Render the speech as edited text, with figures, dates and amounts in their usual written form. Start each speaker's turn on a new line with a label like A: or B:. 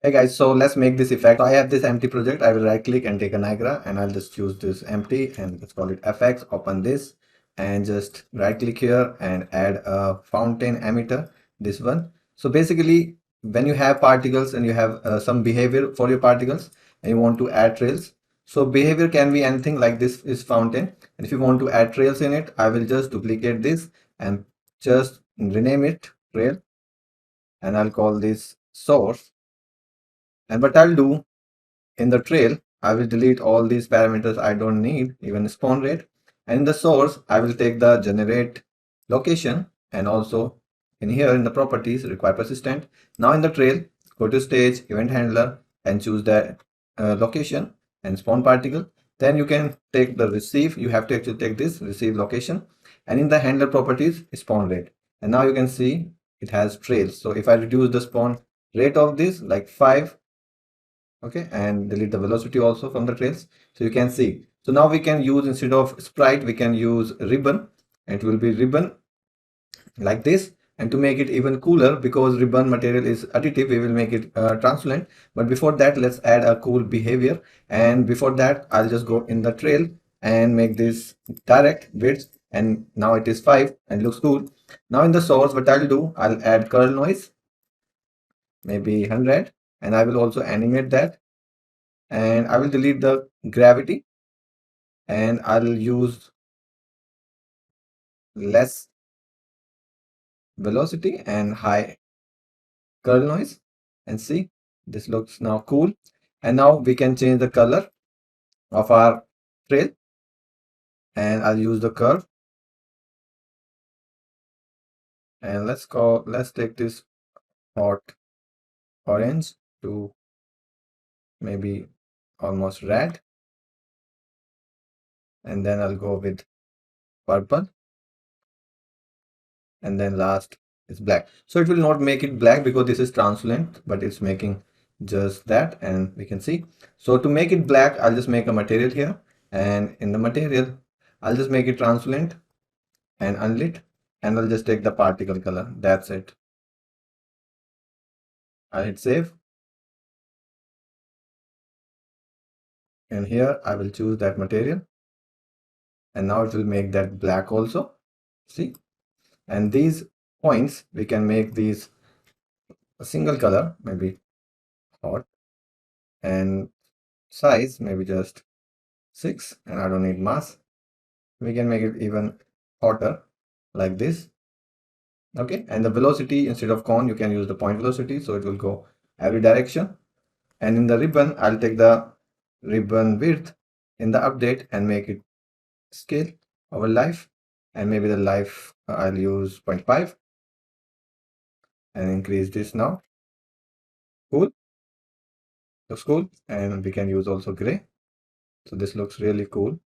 A: Hey guys, so let's make this effect. So I have this empty project. I will right click and take a Niagara, and I'll just choose this empty and let's call it FX. Open this and just right click here and add a fountain emitter, this one. So basically when you have particles and you have some behavior for your particles and you want to add trails, so behavior can be anything. Like this is fountain, and if you want to add trails in it, I will just duplicate this and just rename it trail, and I'll call this source. And what I'll do in the trail, I will delete all these parameters I don't need, even spawn rate. And in the source, I will take the generate location, and also in here in the properties require persistent. Now in the trail, go to stage event handler and choose the location and spawn particle. Then you can take the receive. You have to actually take this receive location, and in the handler properties spawn rate. And now you can see it has trails. So if I reduce the spawn rate of this like 5, okay, and delete the velocity also from the trails, so you can see. So now we can use, instead of sprite, we can use ribbon, and it will be ribbon like this. And to make it even cooler, because ribbon material is additive, we will make it translucent. But before that, let's add a cool behavior. And before that, I'll just go in the trail and make this direct width, and now it is 5 and looks cool. Now in the source, what I'll do, I'll add curl noise, maybe 100, and I will also animate that, and I will delete the gravity, and I'll use less velocity and high curl noise, and see, this looks now cool. And now we can change the color of our trail, and I'll use the curve, and let's take this hot orange to maybe almost red, and then I'll go with purple, and then last is black. So it will not make it black because this is translucent, but it's making just that, and we can see. So to make it black, I'll just make a material here, and in the material I'll just make it translucent and unlit, and I'll just take the particle color. That's it. I'll hit save, and here I will choose that material, and now it will make that black also. See, and these points we can make these a single color, maybe hot, and size maybe just 6, and I don't need mass. We can make it even hotter like this. Okay, and the velocity, instead of cone, you can use the point velocity, so it will go every direction. And in the ribbon, I'll take the ribbon width in the update and make it scale over life, and maybe the life I'll use 0.5 and increase this now. Cool, looks cool. And we can use also gray, so this looks really cool.